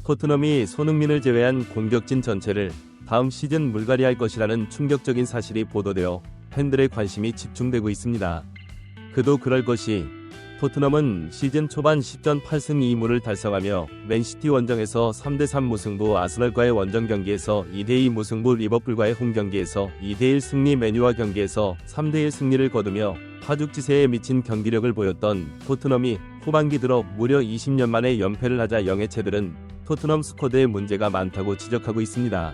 토트넘이 손흥민을 제외한 공격진 전체를 다음 시즌 물갈이할 것이라는 충격적인 사실이 보도되어 팬들의 관심이 집중되고 있습니다. 그도 그럴 것이 토트넘은 시즌 초반 10전 8승 2무를 달성하며 맨시티 원정에서 3대3 무승부, 아스널과의 원정 경기에서 2대2 무승부, 리버풀과의 홈 경기에서 2대1 승리, 맨유와 경기에서 3대1 승리를 거두며 파죽지세에 미친 경기력을 보였던 토트넘이 후반기 들어 무려 20년 만에 연패를 하자 영해체들은 토트넘 스쿼드에 문제가 많다고 지적하고 있습니다.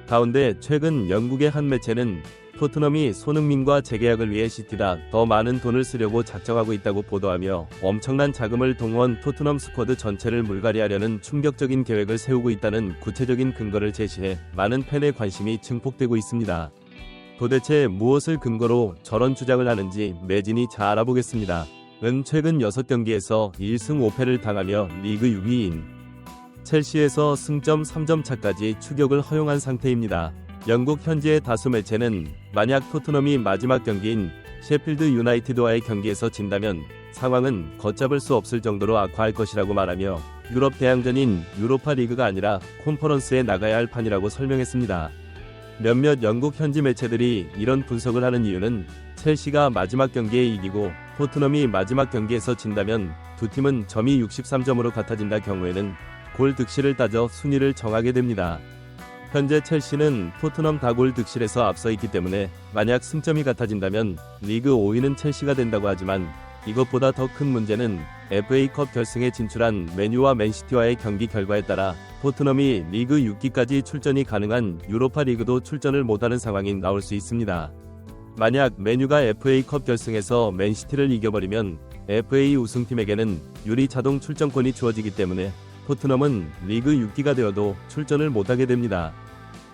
가운데 최근 영국의 한 매체는 토트넘이 손흥민과 재계약을 위해 시티다 더 많은 돈을 쓰려고 작정하고 있다고 보도하며 엄청난 자금을 동원 토트넘 스쿼드 전체를 물갈이하려는 충격적인 계획을 세우고 있다는 구체적인 근거를 제시해 많은 팬의 관심이 증폭되고 있습니다. 도대체 무엇을 근거로 저런 주장을 하는지 매진이 잘 알아보겠습니다. 최근 6경기에서 1승 5패를 당하며 리그 6위인 첼시에서 승점 3점 차까지 추격을 허용한 상태입니다. 영국 현지의 다수 매체는 만약 토트넘이 마지막 경기인 셰필드 유나이티드와의 경기에서 진다면 상황은 걷잡을 수 없을 정도로 악화할 것이라고 말하며 유럽 대항전인 유로파 리그가 아니라 컨퍼런스에 나가야 할 판이라고 설명했습니다. 몇몇 영국 현지 매체들이 이런 분석을 하는 이유는 첼시가 마지막 경기에 이기고 토트넘이 마지막 경기에서 진다면 두 팀은 점이 63점으로 같아진다 경우에는 골 득실을 따져 순위를 정하게 됩니다. 현재 첼시는 토트넘 다골 득실에서 앞서 있기 때문에 만약 승점이 같아진다면 리그 5위는 첼시가 된다고 하지만 이것보다 더 큰 문제는 FA컵 결승에 진출한 맨유와 맨시티와의 경기 결과에 따라 토트넘이 리그 6기까지 출전이 가능한 유로파 리그도 출전을 못하는 상황이 나올 수 있습니다. 만약 맨유가 FA컵 결승에서 맨시티를 이겨버리면 FA 우승팀에게는 유리 자동 출전권이 주어지기 때문에 토트넘은 리그 6기가 되어도 출전을 못하게 됩니다.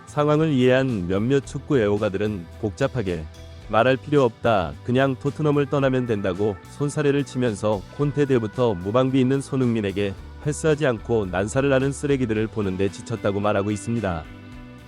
상황을 이해한 몇몇 축구 애호가들은 복잡하게 말할 필요 없다, 그냥 토트넘을 떠나면 된다고 손사래를 치면서 콘테 때부터 무방비 있는 손흥민에게 패스하지 않고 난사를 하는 쓰레기들을 보는데 지쳤다고 말하고 있습니다.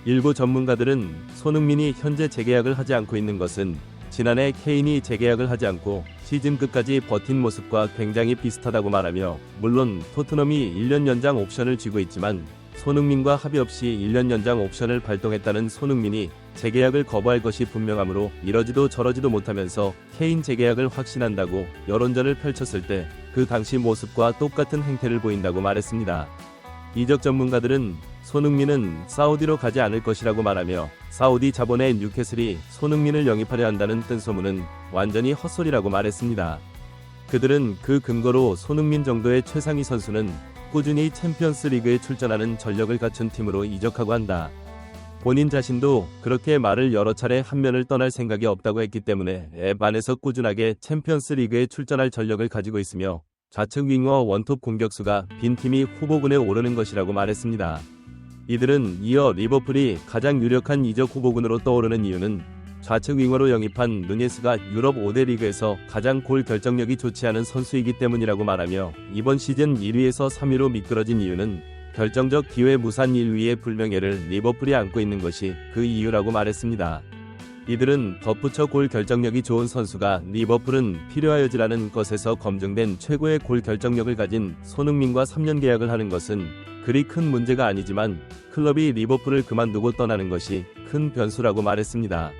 일부 전문가들은 손흥민이 현재 재계약을 하지 않고 있는 것은 지난해 케인이 재계약을 하지 않고 시즌 끝까지 버틴 모습과 굉장히 비슷하다고 말하며 물론 토트넘이 1년 연장 옵션을 쥐고 있지만 손흥민과 합의 없이 1년 연장 옵션을 발동했다는 손흥민이 재계약을 거부할 것이 분명하므로 이러지도 저러지도 못하면서 케인 재계약을 확신한다고 여론전을 펼쳤을 때 그 당시 모습과 똑같은 행태를 보인다고 말했습니다. 이적 전문가들은 손흥민은 사우디로 가지 않을 것이라고 말하며 사우디 자본의 뉴캐슬이 손흥민을 영입하려 한다는 뜬소문은 완전히 헛소리라고 말했습니다. 그들은 그 근거로 손흥민 정도의 최상위 선수는 꾸준히 챔피언스 리그에 출전하는 전력을 갖춘 팀으로 이적하고 한다. 본인 자신도 그렇게 말을 여러 차례 한 면을 떠날 생각이 없다고 했기 때문에 앱 안에서 꾸준하게 챔피언스 리그에 출전할 전력을 가지고 있으며 좌측 윙어 원톱 공격수가 빈 팀이 후보군에 오르는 것이라고 말했습니다. 이들은 이어 리버풀이 가장 유력한 이적 후보군으로 떠오르는 이유는 좌측 윙어로 영입한 누네스가 유럽 5대 리그에서 가장 골 결정력이 좋지 않은 선수이기 때문이라고 말하며 이번 시즌 1위에서 3위로 미끄러진 이유는 결정적 기회 무산 1위의 불명예를 리버풀이 안고 있는 것이 그 이유라고 말했습니다. 이들은 덧붙여 골 결정력이 좋은 선수가 리버풀은 필요하여지라는 것에서 검증된 최고의 골 결정력을 가진 손흥민과 3년 계약을 하는 것은 그리 큰 문제가 아니지만 클럽이 리버풀을 그만두고 떠나는 것이 큰 변수라고 말했습니다.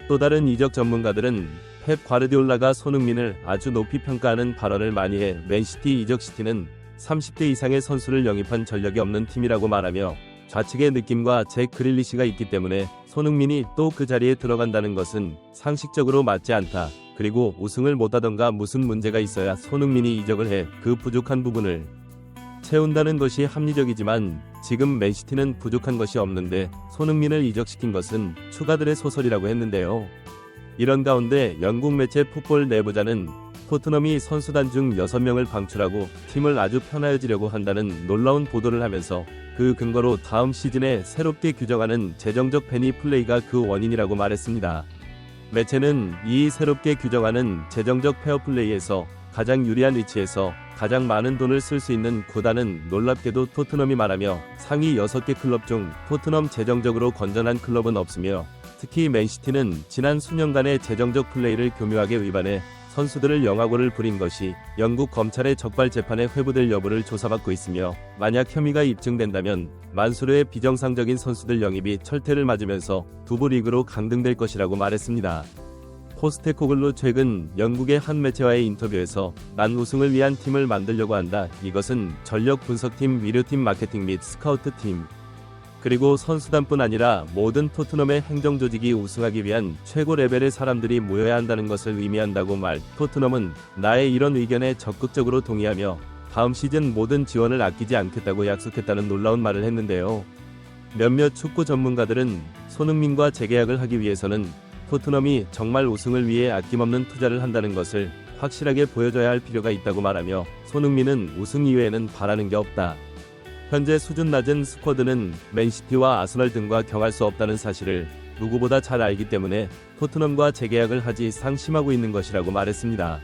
또 다른 이적 전문가들은 펩 과르디올라가 손흥민을 아주 높이 평가하는 발언을 많이 해 맨시티 이적 시티는 30대 이상의 선수를 영입한 전력이 없는 팀이라고 말하며 좌측의 느낌과 잭 그릴리시가 있기 때문에 손흥민이 또 그 자리에 들어간다는 것은 상식적으로 맞지 않다. 그리고 우승을 못하던가 무슨 문제가 있어야 손흥민이 이적을 해 그 부족한 부분을 채운다는 것이 합리적이지만 지금 맨시티는 부족한 것이 없는데 손흥민을 이적시킨 것은 추가들의 소설이라고 했는데요. 이런 가운데 영국 매체 풋볼 내부자는 토트넘이 선수단 중 6명을 방출하고 팀을 아주 편하여지려고 한다는 놀라운 보도를 하면서 그 근거로 다음 시즌에 새롭게 규정하는 재정적 페니 플레이가 그 원인이라고 말했습니다. 매체는 이 새롭게 규정하는 재정적 페어플레이에서 가장 유리한 위치에서 가장 많은 돈을 쓸 수 있는 구단은 놀랍게도 토트넘이 말하며 상위 6개 클럽 중 토트넘 재정적으로 건전한 클럽은 없으며 특히 맨시티는 지난 수년간의 재정적 플레이를 교묘하게 위반해 선수들을 영화고를 부린 것이 영국 검찰의 적발 재판에 회부될 여부를 조사받고 있으며 만약 혐의가 입증된다면 만수르의 비정상적인 선수들 영입이 철퇴를 맞으면서 두부 리그로 강등될 것이라고 말했습니다. 포스테코글루 최근 영국의 한 매체와의 인터뷰에서 난 우승을 위한 팀을 만들려고 한다. 이것은 전력 분석팀, 위료팀, 마케팅 및 스카우트팀 그리고 선수단뿐 아니라 모든 토트넘의 행정조직이 우승하기 위한 최고 레벨의 사람들이 모여야 한다는 것을 의미한다고 말. 토트넘은 나의 이런 의견에 적극적으로 동의하며 다음 시즌 모든 지원을 아끼지 않겠다고 약속했다는 놀라운 말을 했는데요. 몇몇 축구 전문가들은 손흥민과 재계약을 하기 위해서는 토트넘이 정말 우승을 위해 아낌없는 투자를 한다는 것을 확실하게 보여줘야 할 필요가 있다고 말하며 손흥민은 우승 이외에는 바라는 게 없다. 현재 수준 낮은 스쿼드는 맨시티와 아스널 등과 경할 수 없다는 사실을 누구보다 잘 알기 때문에 토트넘과 재계약을 하지 상심하고 있는 것이라고 말했습니다.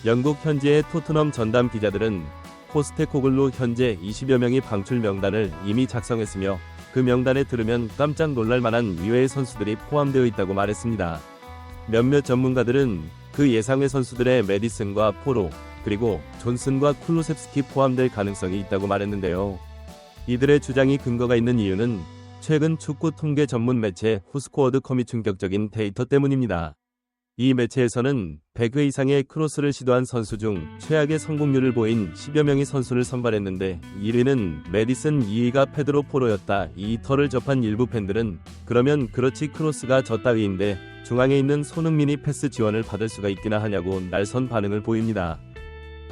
영국 현지의 토트넘 전담 기자들은 포스테코글루 현재 20여 명이 방출 명단을 이미 작성했으며 그 명단에 들으면 깜짝 놀랄 만한 위외의 선수들이 포함되어 있다고 말했습니다. 몇몇 전문가들은 그 예상외 선수들의 메디슨과 포로, 그리고 존슨과 쿨루셉스키 포함될 가능성이 있다고 말했는데요. 이들의 주장이 근거가 있는 이유는 최근 축구 통계 전문 매체 후스코어드컴이 충격적인 데이터 때문입니다. 이 매체에서는 100회 이상의 크로스를 시도한 선수 중 최악의 성공률을 보인 10여 명의 선수를 선발했는데 1위는 메디슨, 2위가 페드로 포로였다. 이 터를 접한 일부 팬들은 그러면 그렇지 크로스가 저 따위인데 중앙에 있는 손흥민이 패스 지원을 받을 수가 있기나 하냐고 날선 반응을 보입니다.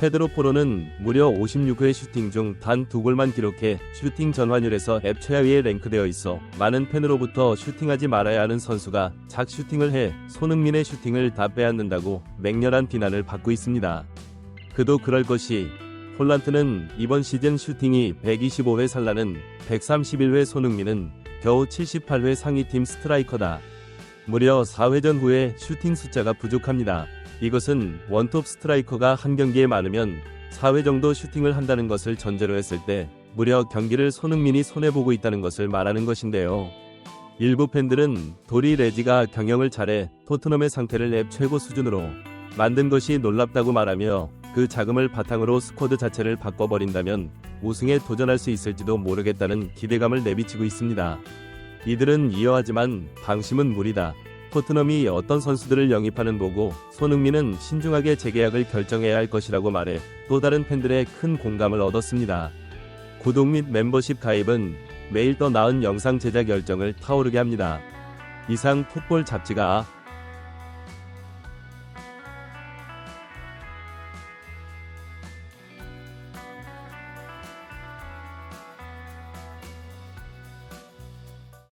페드로 포로는 무려 56회 슈팅 중 단 2골만 기록해 슈팅 전환율에서 앱 최하위에 랭크되어 있어 많은 팬으로부터 슈팅하지 말아야 하는 선수가 작 슈팅을 해 손흥민의 슈팅을 다 빼앗는다고 맹렬한 비난을 받고 있습니다. 그도 그럴 것이 홀란트는 이번 시즌 슈팅이 125회 살라는 131회 손흥민은 겨우 78회 상위팀 스트라이커다. 무려 4회전 후에 슈팅 숫자가 부족합니다. 이것은 원톱 스트라이커가 한 경기에 많으면 4회 정도 슈팅을 한다는 것을 전제로 했을 때 무려 경기를 손흥민이 손해보고 있다는 것을 말하는 것인데요. 일부 팬들은 도리 레지가 경영을 잘해 토트넘의 상태를 앱 최고 수준으로 만든 것이 놀랍다고 말하며 그 자금을 바탕으로 스쿼드 자체를 바꿔버린다면 우승에 도전할 수 있을지도 모르겠다는 기대감을 내비치고 있습니다. 이들은 이어하지만 방심은 무리다. 토트넘이 어떤 선수들을 영입하는 보고 손흥민은 신중하게 재계약을 결정해야 할 것이라고 말해 또 다른 팬들의 큰 공감을 얻었습니다. 구독 및 멤버십 가입은 매일 더 나은 영상 제작 열정을 타오르게 합니다. 이상 풋볼 잡지가